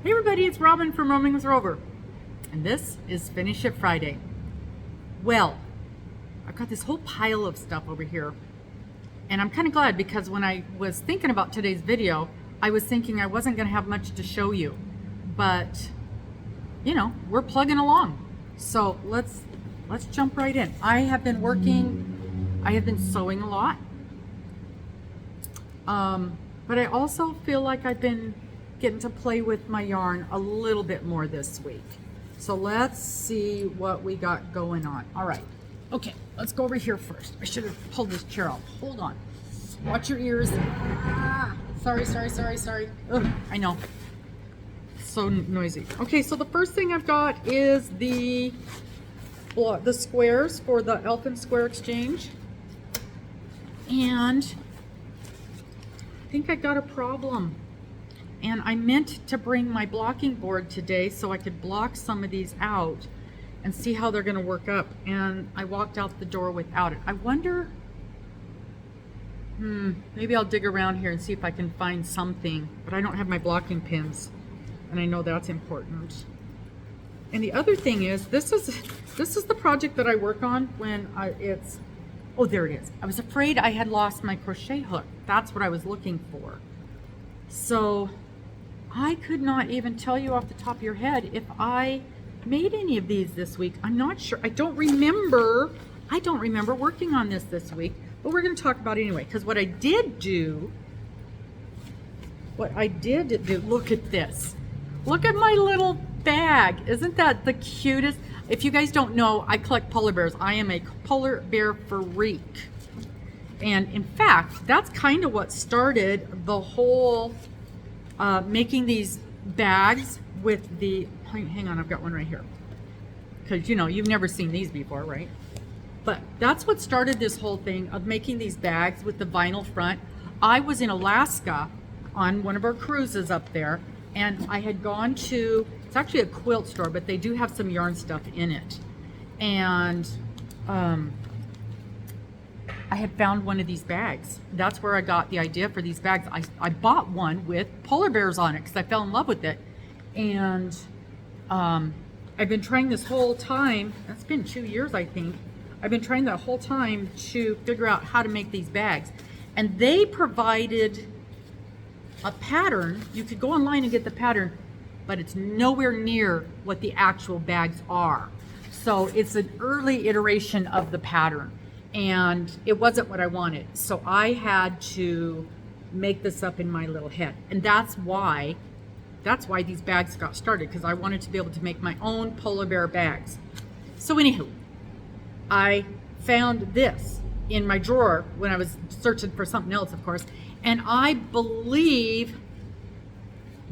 Hey everybody, it's Robin from Roaming with Rover, and this is Finish It Friday. Well, I've got this whole pile of stuff over here, and I'm kind of glad because when I was thinking about today's video, I was thinking I wasn't going to have much to show you, but you know, we're plugging along. So let's jump right in. I have been sewing a lot, but I also feel like I've been getting to play with my yarn a little bit more this week. So let's see what we got going on. All right, okay, let's go over here first. I should have pulled this chair out. Hold on, watch your ears. Sorry. Ugh, I know, so noisy. Okay, so the first thing I've got is the squares for the Elfin Square Exchange, and I think I got a problem. And I meant to bring my blocking board today so I could block some of these out and see how they're going to work up. And I walked out the door without it. I wonder, maybe I'll dig around here and see if I can find something. But I don't have my blocking pins, and I know that's important. And the other thing is, this is the project that I work on when oh, there it is. I was afraid I had lost my crochet hook. That's what I was looking for. So I could not even tell you off the top of your head if I made any of these this week. I'm not sure. I don't remember working on this week, but we're going to talk about it anyway. Because what I did do, look at this. Look at my little bag. Isn't that the cutest? If you guys don't know, I collect polar bears. I am a polar bear freak. And in fact, that's kind of what started the whole making these bags with the, hang on, I've got one right here. Because, you know, you've never seen these before, right? But that's what started this whole thing of making these bags with the vinyl front. I was in Alaska on one of our cruises up there, and I had gone to, it's actually a quilt store, but they do have some yarn stuff in it. And I had found one of these bags. That's where I got the idea for these bags. I bought one with polar bears on it because I fell in love with it. And I've been trying this whole time, that's been 2 years I think, I've been trying the whole time to figure out how to make these bags. And they provided a pattern. You could go online and get the pattern, but it's nowhere near what the actual bags are. So it's an early iteration of the pattern, and it wasn't what I wanted. So I had to make this up in my little head. And that's why these bags got started, because I wanted to be able to make my own polar bear bags. So anywho, I found this in my drawer when I was searching for something else, of course. And I believe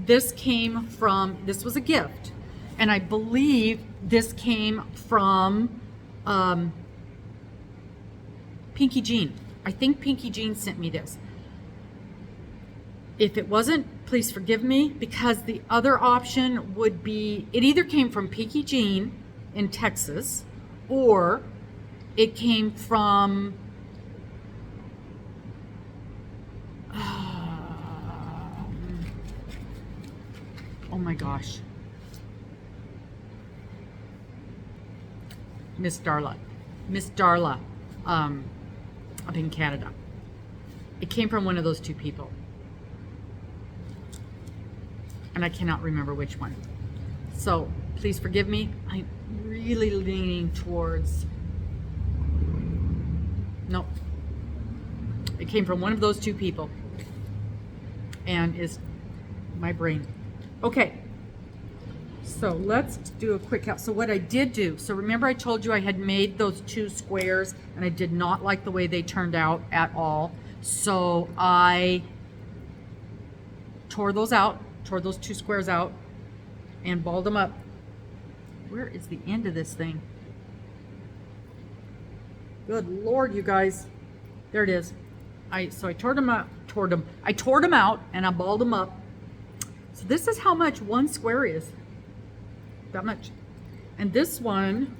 this was a gift. And I believe this came from Pinky Jean. I think Pinky Jean sent me this. If it wasn't, please forgive me, because the other option would be, it either came from Pinky Jean in Texas, or it came from oh my gosh, Miss Darla up in Canada. It came from one of those two people, and I cannot remember which one. So please forgive me. I'm really leaning towards, nope. It came from one of those two people, and is my brain. Okay, so let's do a quick count. So what I did do, so remember I told you I had made those two squares and I did not like the way they turned out at all. So I tore those two squares out and balled them up. Where is the end of this thing? Good Lord, you guys. There it is. So I tore them out and I balled them up. So this is how much one square is. That much. And this one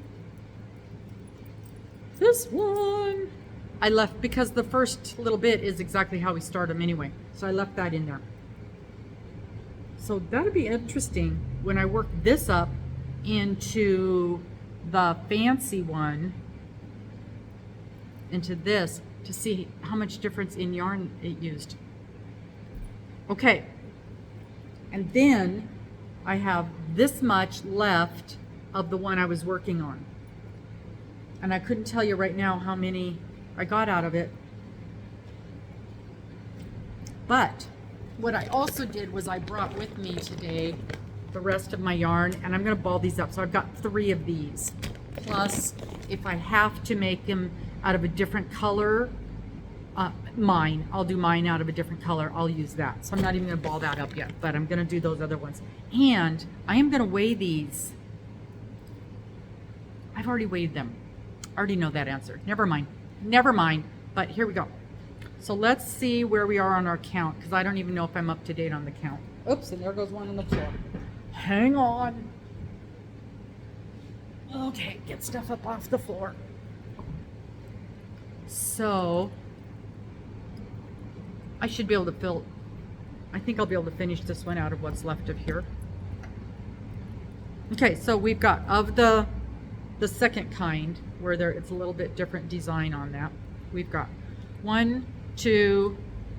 I left because the first little bit is exactly how we start them anyway. So I left that in there. So that'll be interesting when I work this up into the fancy one, into this, to see how much difference in yarn it used. Okay, and then I have this much left of the one I was working on. And I couldn't tell you right now how many I got out of it. But what I also did was I brought with me today the rest of my yarn, and I'm going to ball these up. So I've got 3 of these. Plus, if I have to make them out of a different color, I'll do mine out of a different color. I'll use that. So I'm not even going to ball that up yet, but I'm going to do those other ones. And I am going to weigh these. I've already weighed them. I already know that answer. Never mind. Never mind. But here we go. So let's see where we are on our count, because I don't even know if I'm up to date on the count. Oops, and there goes one on the floor. Hang on. Okay, get stuff up off the floor. So I should be able to I think I'll be able to finish this one out of what's left of here. Okay, so we've got, of the second kind, where it's a little bit different design on that, we've got 1, 2,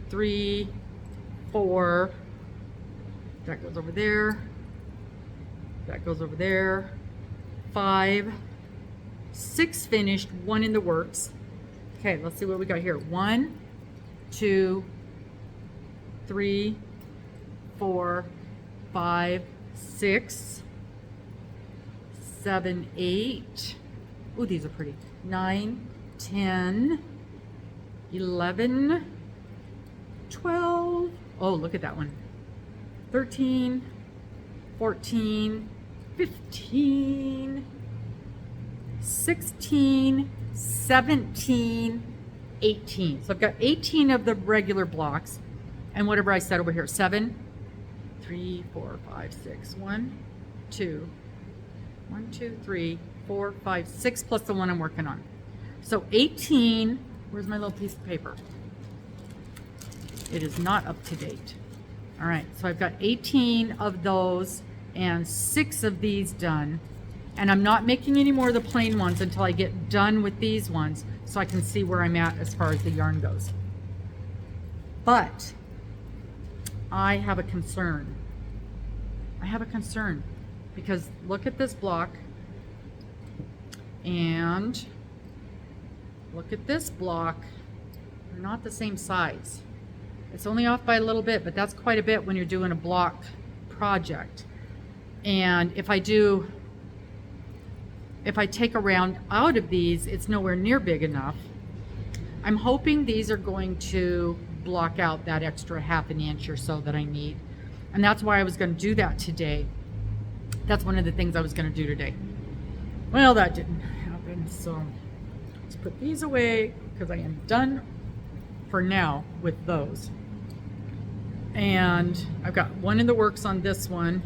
3, 4, that goes over there, that goes over there, 5, 6 finished, 1 in the works. Okay, let's see what we got here. 1, 2, 3, 4, 5, 6, 7, 8. Ooh, these are pretty. 9, 10, 11, 12. Oh, look at that one. 13, 14, 15, 16, 17, 18. So I've got 18 of the regular blocks, and whatever I said over here, 7, 3, 4, 5, 6, 1, 2, 1, 2, 3, 4, 5, 6, plus the one I'm working on. So 18, where's my little piece of paper? It is not up to date. All right, so I've got 18 of those and 6 of these done. And I'm not making any more of the plain ones until I get done with these ones, so I can see where I'm at as far as the yarn goes. But I have a concern. I have a concern because look at this block and look at this block. They're not the same size. It's only off by a little bit, but that's quite a bit when you're doing a block project. And if I take a round out of these, it's nowhere near big enough. I'm hoping these are going to block out that extra ½ inch or so that I need. And that's why I was going to do that today. That's one of the things I was going to do today. Well, that didn't happen. So let's put these away because I am done for now with those. And I've got 1 in the works on this one.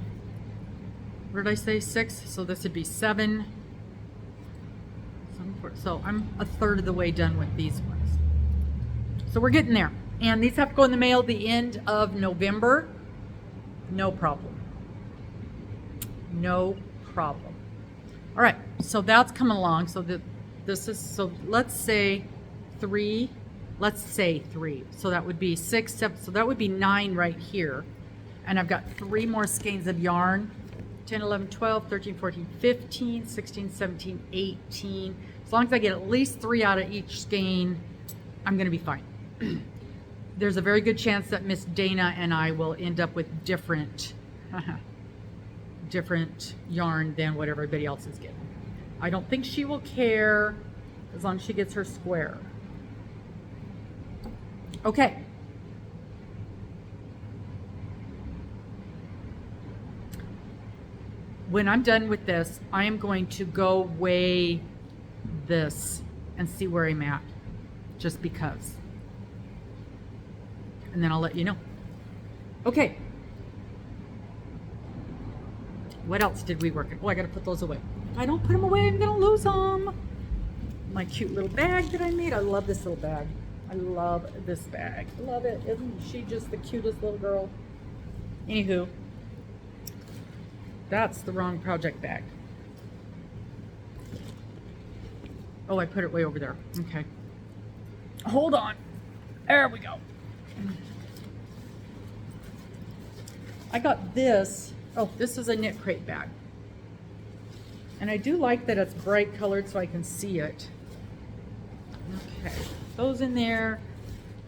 What did I say? 6? So this would be 7. So I'm a third of the way done with these ones. So we're getting there. And these have to go in the mail the end of November. No problem. No problem. All right, so that's coming along. So this is, so let's say 3. Let's say 3. So that would be 6, 7. So that would be 9 right here. And I've got 3 more skeins of yarn. 10, 11, 12, 13, 14, 15, 16, 17, 18. As long as I get at least 3 out of each skein, I'm going to be fine. There's a very good chance that Miss Dana and I will end up with different yarn than what everybody else is getting. I don't think she will care as long as she gets her square. Okay. When I'm done with this, I am going to go weigh this and see where I'm at, just because. And then I'll let you know. Okay. What else did we work on? Oh, I gotta put those away. If I don't put them away, I'm gonna lose them. My cute little bag that I made. I love this little bag. I love this bag. Love it. Isn't she just the cutest little girl? Anywho, That's the wrong project bag. Oh, I put it way over there. Okay. Hold on. There we go. I got this. Oh, this is a knit crate bag. And I do like that it's bright colored so I can see it. Okay, those in there.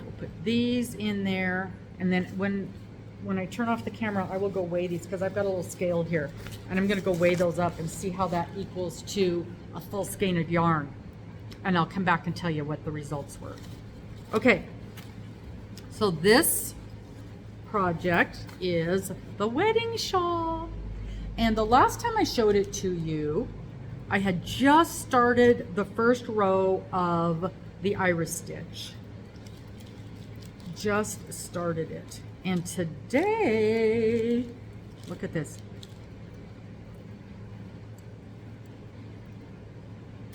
We'll put these in there. And then when I turn off the camera, I will go weigh these because I've got a little scale here. And I'm gonna go weigh those up and see how that equals to a full skein of yarn. And I'll come back and tell you what the results were. Okay, so this project is the wedding shawl. And the last time I showed it to you, I had just started the first row of the iris stitch. Just started it. And today, look at this.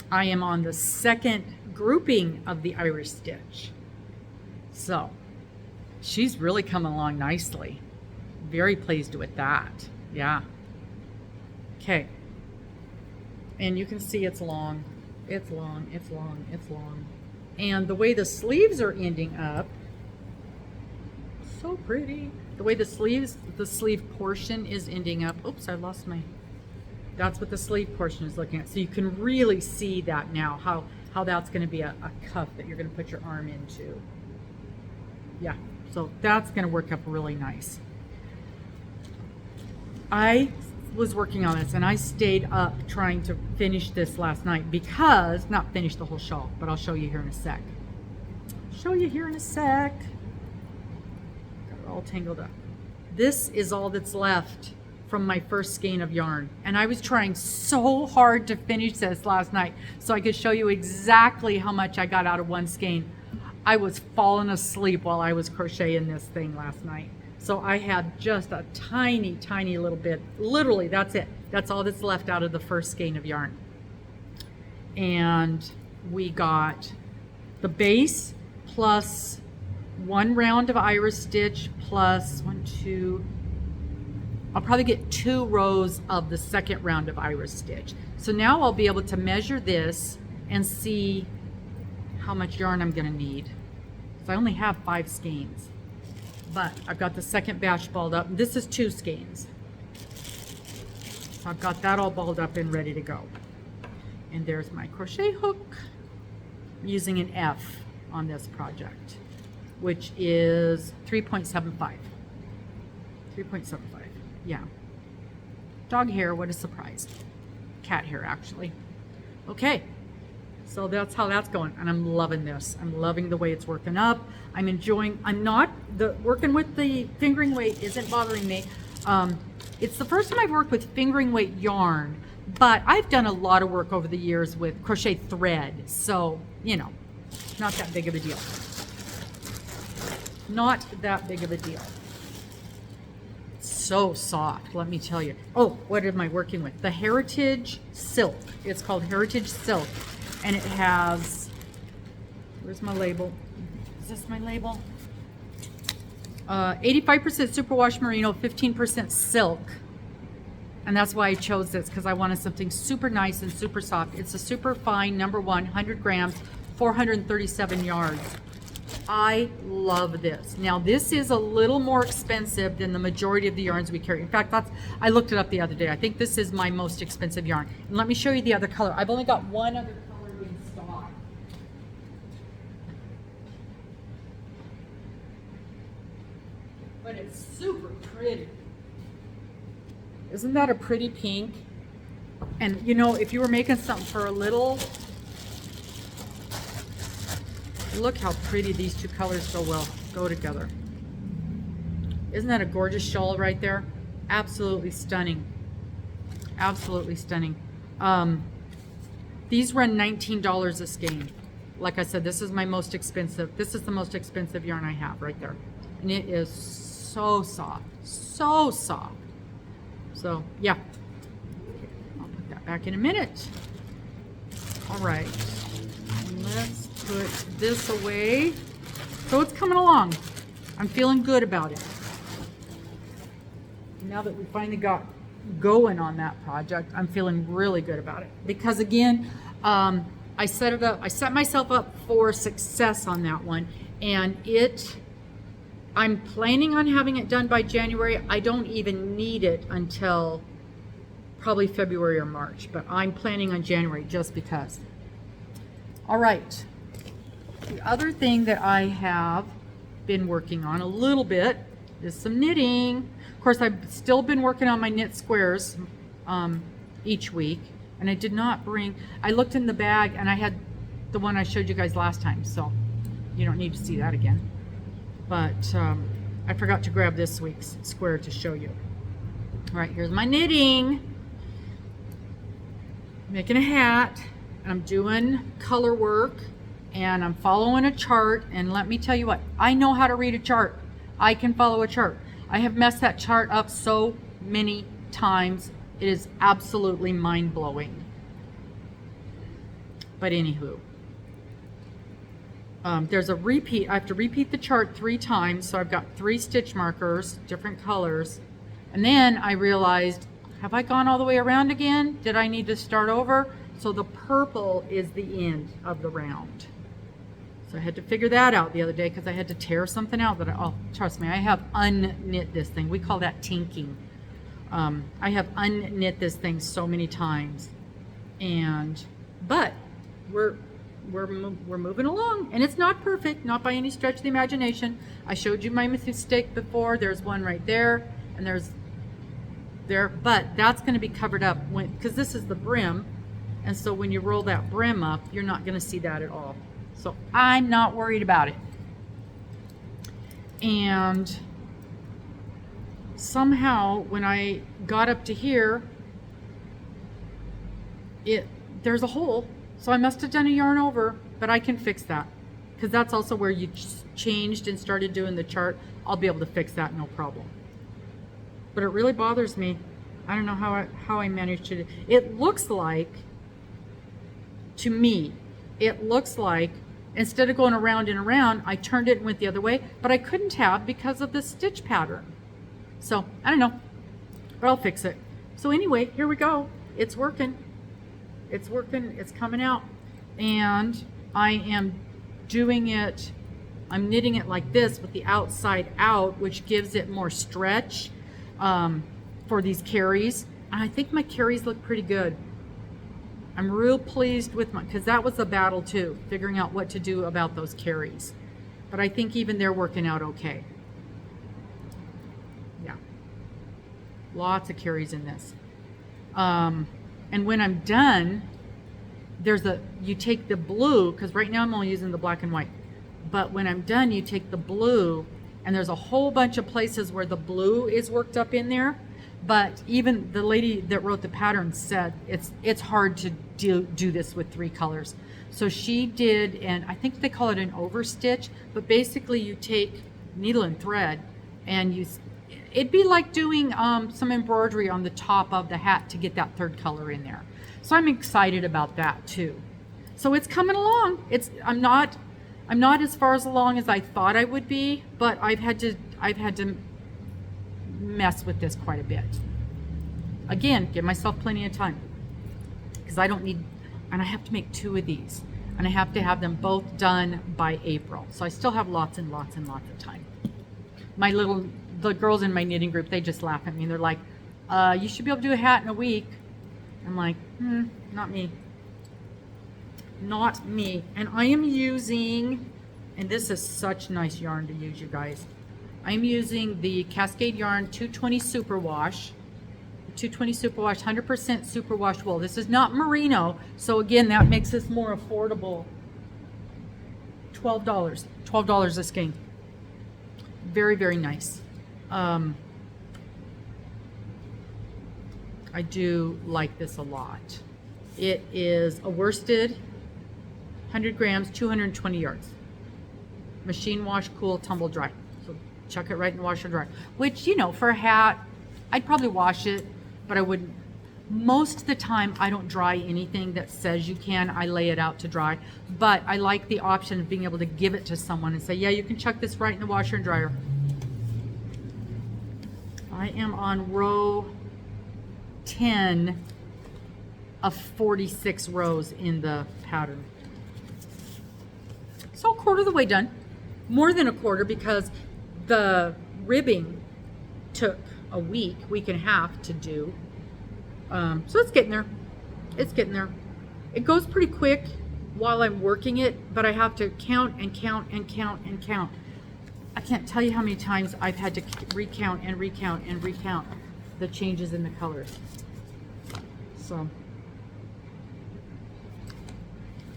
I am on the second grouping of the iris stitch. So she's really coming along nicely. Very pleased with that. Yeah. Okay. And you can see it's long. It's long, it's long, it's long. And the way the sleeves are ending up, so pretty. The way the sleeve portion is ending up. Oops, I lost my, that's what the sleeve portion is looking at. So you can really see that now, how that's gonna be a cuff that you're gonna put your arm into. Yeah, so that's gonna work up really nice. I was working on this and I stayed up trying to finish this last night because, not finish the whole shawl, but I'll show you here in a sec. Show you here in a sec. Got it all tangled up. This is all that's left from my first skein of yarn. And I was trying so hard to finish this last night so I could show you exactly how much I got out of one skein. I was falling asleep while I was crocheting this thing last night. So I had just a tiny, tiny little bit. Literally, that's it. That's all that's left out of the first skein of yarn. And we got the base plus one round of iris stitch plus I'll probably get 2 rows of the second round of iris stitch. So now I'll be able to measure this and see how much yarn I'm gonna need. So I only have 5 skeins. But I've got the second batch balled up. This is 2 skeins. So I've got that all balled up and ready to go. And there's my crochet hook. I'm using an F on this project, which is 3.75. 3.75, yeah. Dog hair, what a surprise. Cat hair, actually. Okay. So that's how that's going, and I'm loving this. I'm loving the way it's working up. I'm enjoying, working with the fingering weight isn't bothering me. It's the first time I've worked with fingering weight yarn, but I've done a lot of work over the years with crochet thread. So, you know, not that big of a deal. Not that big of a deal. So soft, let me tell you. Oh, what am I working with? The Heritage Silk. It's called Heritage Silk. And it has, where's my label? Is this my label? 85% superwash merino, 15% silk. And that's why I chose this, because I wanted something super nice and super soft. It's a super fine, number 1, 100 grams, 437 yards. I love this. Now this is a little more expensive than the majority of the yarns we carry. In fact, I looked it up the other day. I think this is my most expensive yarn. And let me show you the other color. I've only got one other color in stock. But it's super pretty. Isn't that a pretty pink? And you know, if you were making something for a little, look how pretty these two colors so well go together. Isn't that a gorgeous shawl right there? Absolutely stunning. Absolutely stunning. These run $19 a skein. Like I said, this is my most expensive. This is the most expensive yarn I have right there. And it is so soft, so soft. So yeah, I'll put that back in a minute. All right, and let's put this away. So it's coming along. I'm feeling good about it. Now that we finally got going on that project. I'm feeling really good about it because again, I set myself up for success on that one, and I'm planning on having it done by January. I don't even need it until probably February or March, but I'm planning on January just because. All right. The other thing that I have been working on a little bit is some knitting. Of course, I've still been working on my knit squares each week, and I did not bring, I looked in the bag and I had the one I showed you guys last time, so you don't need to see that again. But I forgot to grab this week's square to show you. All right, here's my knitting. Making a hat, and I'm doing color work, and I'm following a chart, and let me tell you what, I know how to read a chart. I can follow a chart. I have messed that chart up so many times. It is absolutely mind-blowing. But anywho, there's a repeat. I have to repeat the chart 3 times, so I've got 3 stitch markers, different colors. And then I realized, have I gone all the way around again? Did I need to start over? So the purple is the end of the round. So I had to figure that out the other day because I had to tear something out that oh, trust me, I have unknit this thing. We call that tinking. I have unknit this thing so many times, but we're moving along, and it's not perfect, not by any stretch of the imagination. I showed you my mistake before. There's one right there, and there's there, but that's going to be covered up because this is the brim, and so when you roll that brim up, you're not going to see that at all. So I'm not worried about it. And somehow when I got up to here, there's a hole, so I must have done a yarn over, but I can fix that because that's also where you changed and started doing the chart. I'll be able to fix that, no problem. But it really bothers me. I don't know how I managed to do it. It looks like, to me, it looks like instead of going around and around, I turned it and went the other way, but I couldn't have because of the stitch pattern. So I don't know, but I'll fix it. So anyway, here we go. It's working. It's working. It's coming out. And I am doing it, I'm knitting it like this with the outside out, which gives it more stretch for these carries. And I think my carries look pretty good. I'm real pleased with because that was a battle too, figuring out what to do about those carries. But I think even they're working out okay. Yeah. Lots of carries in this. And when I'm done, you take the blue, because right now I'm only using the black and white. But when I'm done, you take the blue, and there's a whole bunch of places where the blue is worked up in there. But even the lady that wrote the pattern said it's hard to do this with 3 colors. So she did, and I think they call it an overstitch, but basically you take needle and thread and it'd be like doing some embroidery on the top of the hat to get that 3rd color in there. So I'm excited about that too. So it's coming along. I'm not as far along as I thought I would be, but I've had to mess with this quite a bit. Again, give myself plenty of time because I don't need, and I have to make 2 of these, and I have to have them both done by April. So I still have lots and lots and lots of time. The girls in my knitting group, they just laugh at me. They're like, you should be able to do a hat in a week. I'm like, not me. Not me. And I am using, and this is such nice yarn to use, you guys. I'm using the Cascade Yarn 220 Superwash. 220 Superwash, 100% superwash wool. This is not merino, so again, that makes this more affordable. $12 a skein. Very, very nice. I do like this a lot. It is a worsted, 100 grams, 220 yards. Machine wash, cool, tumble dry. So chuck it right in the washer dry. Which, you know, for a hat, I'd probably wash it, but I wouldn't. Most of the time, I don't dry anything that says you can. I lay it out to dry. But I like the option of being able to give it to someone and say, yeah, you can chuck this right in the washer and dryer. I am on row 10 of 46 rows in the pattern. So a quarter of the way done. More than a quarter, because the ribbing took a week and a half to do. So it's getting there. It's getting there. It goes pretty quick while I'm working it, but I have to count and count and count and count. I can't tell you how many times I've had to recount and recount and recount the changes in the colors. So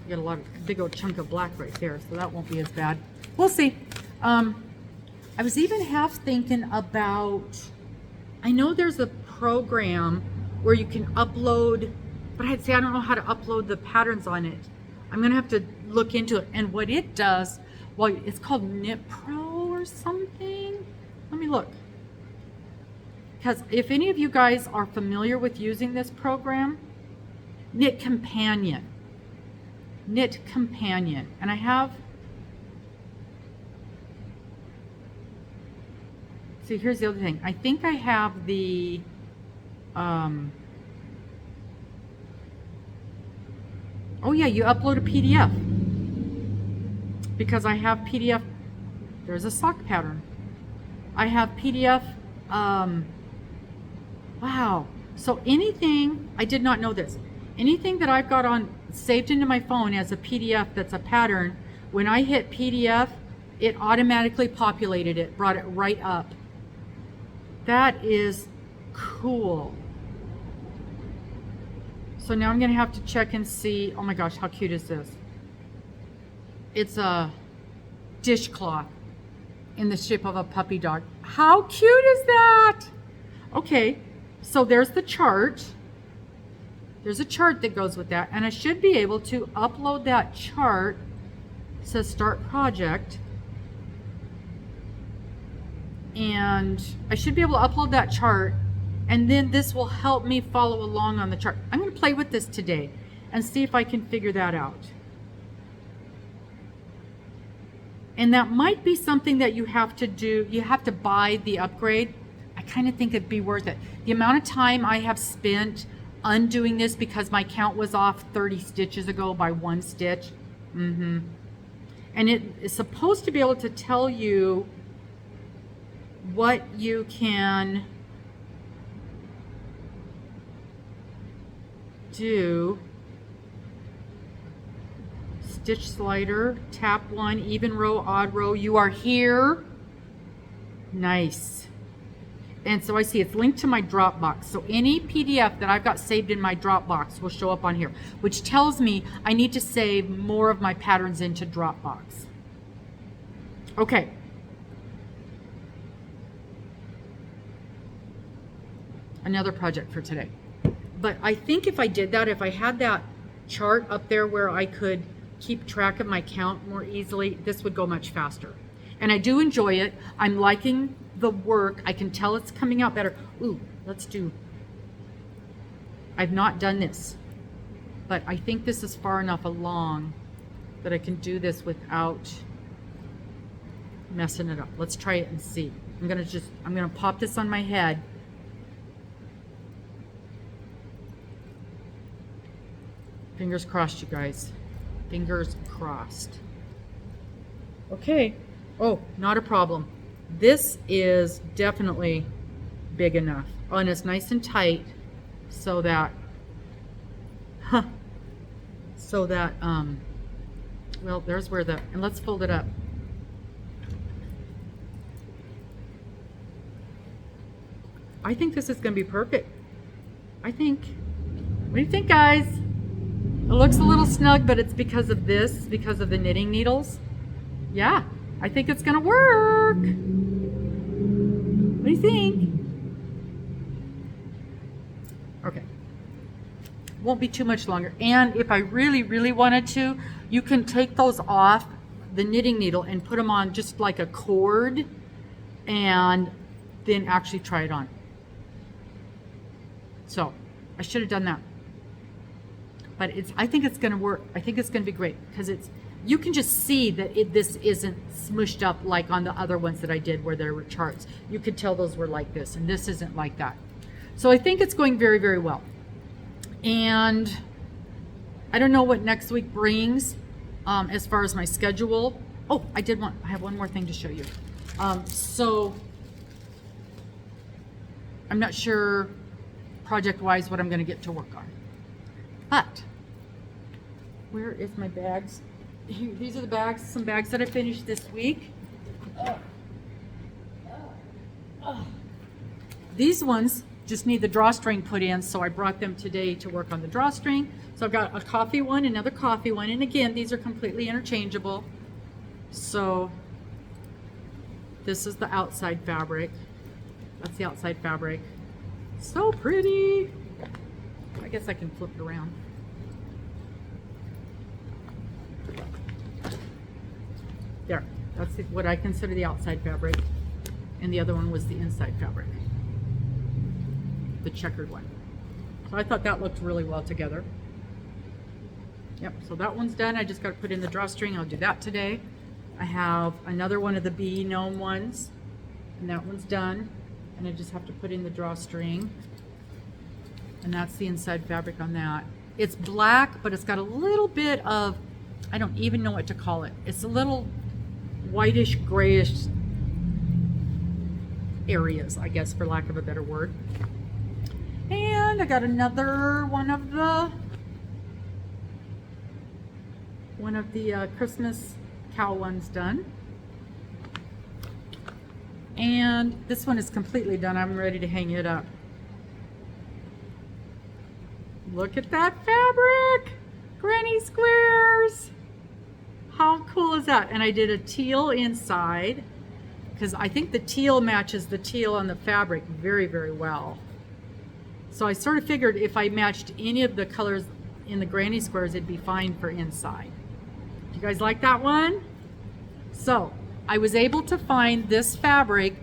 got a lot of big old chunk of black right there, so that won't be as bad. We'll see. I was even half thinking about, I know there's a program where you can upload, but I'd say I don't know how to upload the patterns on it. I'm gonna have to look into it. And what it does, well, it's called Knit Pro or something. Let me look. Because if any of you guys are familiar with using this program, Knit Companion. Knit Companion. And I have, see, here's the other thing. I think I have the, oh yeah, you upload a PDF. Because I have PDF, there's a sock pattern. I have PDF, wow. So anything, I did not know this. Anything that I've got on saved into my phone as a PDF that's a pattern, when I hit PDF, it automatically populated it, brought it right up. That is cool. So now I'm gonna have to check and see, oh my gosh, how cute is this? It's a dishcloth in the shape of a puppy dog. How cute is that? Okay, so there's the chart. There's a chart that goes with that, and I should be able to upload that chart. It says start project. And I should be able to upload that chart, and then this will help me follow along on the chart. I'm going to play with this today and see if I can figure that out. And that might be something that you have to do. You have to buy the upgrade. I kind of think it'd be worth it. The amount of time I have spent undoing this because my count was off 30 stitches ago by 1 stitch. And it is supposed to be able to tell you what you can do. Stitch slider, tap 1, even row, odd row, you are here. Nice. And so I see it's linked to my Dropbox. So any PDF that I've got saved in my Dropbox will show up on here, which tells me I need to save more of my patterns into Dropbox. Okay. Another project for today. But I think if I did that, if I had that chart up there where I could keep track of my count more easily, this would go much faster. And I do enjoy it. I'm liking the work. I can tell it's coming out better. Ooh, let's do, I've not done this, but I think this is far enough along that I can do this without messing it up. Let's try it and see. I'm gonna pop this on my head. Fingers crossed, you guys. Fingers crossed. Okay. Oh, not a problem. This is definitely big enough. Oh, and it's nice and tight so that, well, there's where the, and let's fold it up. I think this is going to be perfect. I think. What do you think, guys? It looks a little snug, but it's because of this, because of the knitting needles. Yeah, I think it's going to work. What do you think? Okay. Won't be too much longer. And if I really, really wanted to, you can take those off the knitting needle and put them on just like a cord and then actually try it on. So I should have done that. But I think it's going to work. I think it's going to be great because you can just see that this isn't smushed up like on the other ones that I did where there were charts. You could tell those were like this, and this isn't like that. So I think it's going very, very well. And I don't know what next week brings as far as my schedule. Oh, I have one more thing to show you. So I'm not sure project-wise what I'm going to get to work on. But where is my bags? Here, these are the bags, some bags that I finished this week. These ones just need the drawstring put in, so I brought them today to work on the drawstring. So I've got a coffee one, another coffee one, and again, these are completely interchangeable. So this is the outside fabric. That's the outside fabric. So pretty. I guess I can flip it around. There, that's what I consider the outside fabric. And the other one was the inside fabric. The checkered one. So I thought that looked really well together. Yep, so that one's done. I just got to put in the drawstring. I'll do that today. I have another one of the bee gnome ones, and that one's done. And I just have to put in the drawstring. And that's the inside fabric on that. It's black, but it's got a little bit of, I don't even know what to call it. It's a little whitish, grayish areas, I guess, for lack of a better word. And I got another one of the Christmas KAL ones done. And this one is completely done. I'm ready to hang it up. Look at that fabric! Granny squares! How cool is that? And I did a teal inside, because I think the teal matches the teal on the fabric very, very well. So I sort of figured if I matched any of the colors in the granny squares, it'd be fine for inside. Do you guys like that one? So I was able to find this fabric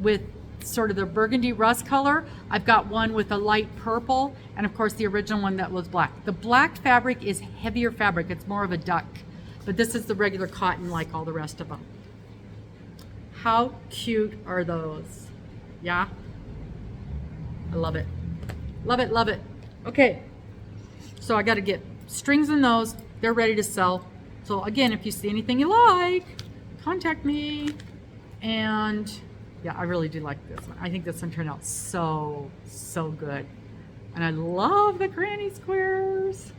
with sort of the burgundy rust color. I've got one with a light purple, and of course the original one that was black. The black fabric is heavier fabric. It's more of a duck, but this is the regular cotton like all the rest of them. How cute are those? Yeah, I love it. Love it, love it. Okay, so I got to get strings in those. They're ready to sell. So again, if you see anything you like, contact me. And yeah, I really do like this one. I think this one turned out so, so good. And I love the granny squares.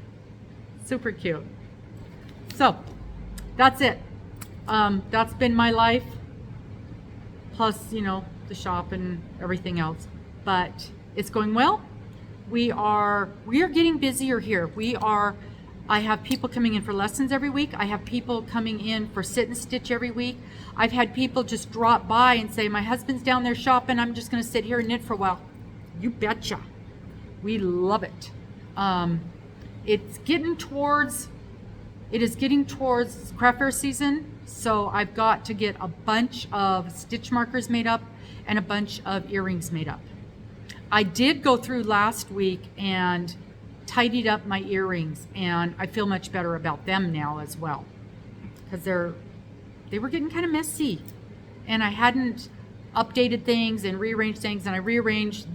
Super cute. So that's it. That's been my life. Plus, you know, the shop and everything else. But it's going well. We are getting busier here. I have people coming in for lessons every week. I have people coming in for sit and stitch every week. I've had people just drop by and say, my husband's down there shopping. I'm just gonna sit here and knit for a while. You betcha. We love it. It is getting towards craft fair season. So I've got to get a bunch of stitch markers made up and a bunch of earrings made up. I did go through last week and tidied up my earrings, and I feel much better about them now as well, because they were getting kind of messy, and I hadn't updated things and rearranged things, and I rearranged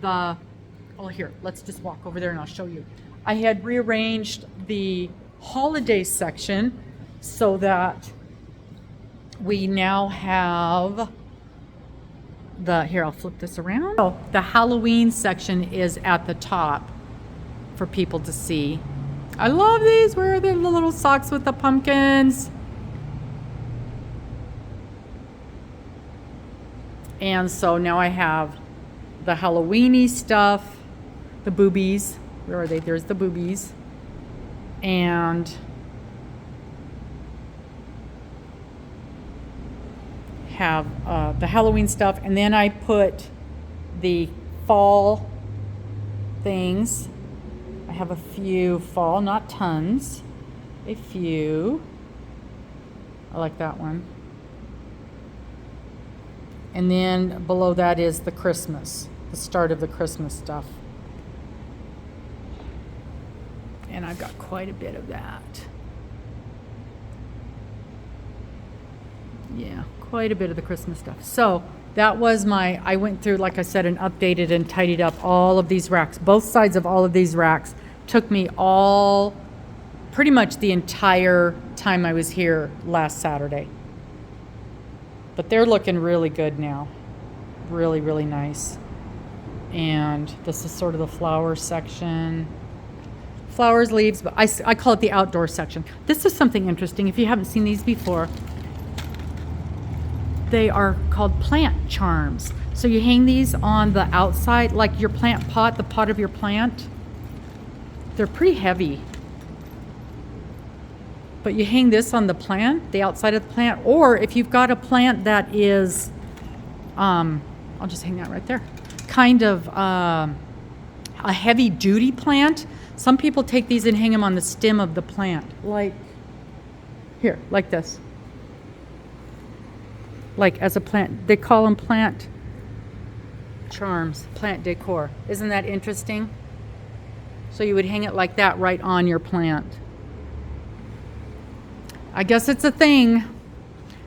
here, let's just walk over there and I'll show you. I had rearranged the holiday section so that we now have I'll flip this around. Oh, the Halloween section is at the top for people to see. I love these. Where are the little socks with the pumpkins? And so now I have the Halloween-y stuff, the boobies. Where are they? There's the boobies. And have the Halloween stuff, and then I put the fall things. I have a few fall, not tons, a few. I like that one. And then below that is the Christmas, the start of the Christmas stuff. And I've got quite a bit of that. Yeah, quite a bit of the Christmas stuff. So That was I went through, like I said, and updated and tidied up all of these racks. Both sides of all of these racks took me pretty much the entire time I was here last Saturday. But they're looking really good now. Really, really nice. And this is sort of the flower section. Flowers, leaves, but I call it the outdoor section. This is something interesting. If you haven't seen these before, they are called plant charms. So you hang these on the outside, like your plant pot, the pot of your plant. They're pretty heavy. But you hang this on the plant, the outside of the plant, or if you've got a plant that is, I'll just hang that right there, kind of a heavy duty plant. Some people take these and hang them on the stem of the plant, like here, like this. Like as a plant, they call them plant charms, plant decor. Isn't that interesting? So you would hang it like that right on your plant. I guess it's a thing.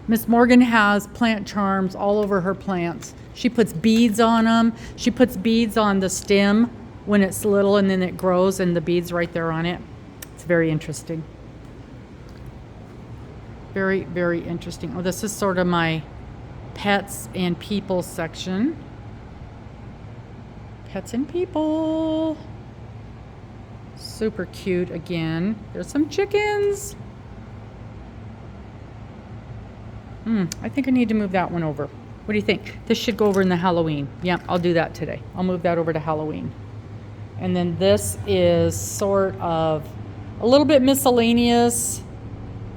Miss Morgan has plant charms all over her plants. She puts beads on them. She puts beads on the stem when it's little, and then it grows and the beads right there on it. It's very interesting. Very, very interesting. Oh, this is sort of my pets and people section. Pets and people. Super cute again. There's some chickens. I think I need to move that one over. What do you think? This should go over in the Halloween. Yeah, I'll do that today. I'll move that over to Halloween. And then this is sort of a little bit miscellaneous.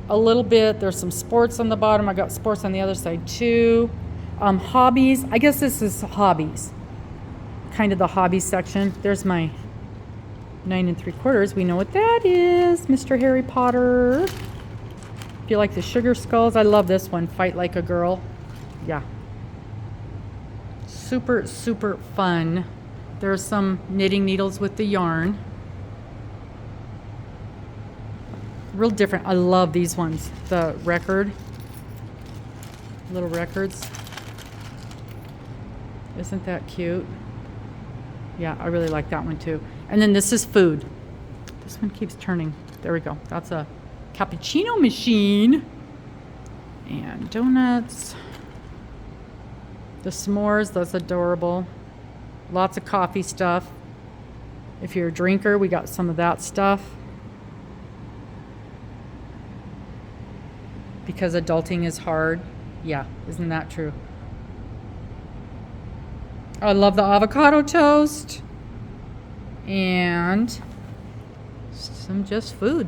A little bit, there's some sports on the bottom. I got sports on the other side too. Hobbies, I guess this is hobbies. Kind of the hobbies section. There's my 9 3/4. We know what that is, Mr. Harry Potter. If you like the sugar skulls, I love this one, Fight Like a Girl. Yeah. Super, super fun. There's some knitting needles with the yarn. Real different. I love these ones. The record. Little records. Isn't that cute? Yeah, I really like that one too. And then this is food. This one keeps turning. There we go. That's a cappuccino machine. And donuts. The s'mores, that's adorable. Lots of coffee stuff. If you're a drinker, we got some of that stuff. Because adulting is hard. Yeah, isn't that true? I love the avocado toast. And some just food.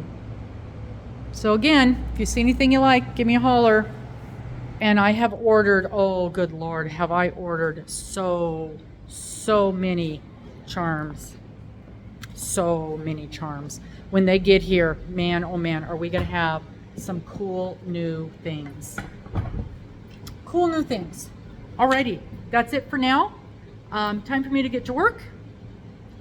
So again, if you see anything you like, give me a holler. And I have ordered, oh good Lord, have I ordered so many charms. So many charms. When they get here, man, oh man, are we gonna have some cool new things. Cool new things. Alrighty, that's it for now. Time for me to get to work.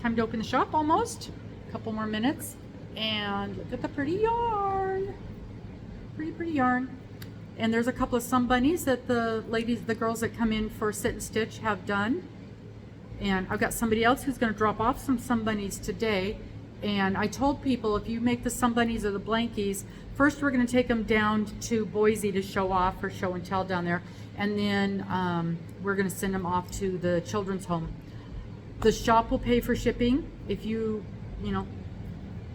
Time to open the shop almost. A couple more minutes. And look at the pretty yarn. Pretty yarn. And there's a couple of sun bunnies that the girls that come in for sit and stitch have done. And I've got somebody else who's going to drop off some sun bunnies today. And I told people, if you make the sun bunnies or the blankies, first we're going to take them down to Boise to show off for show and tell down there. And then we're going to send them off to the children's home. The shop will pay for shipping. If you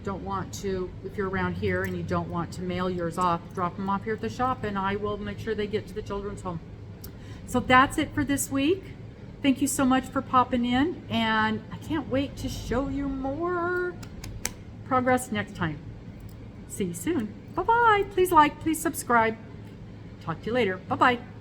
don't want to, if you're around here and you don't want to mail yours off, drop them off here at the shop and I will make sure they get to the children's home. So that's it for this week. Thank you so much for popping in, and I can't wait to show you more progress next time. See you soon. Bye-bye. Please like, please subscribe. Talk to you later. Bye-bye.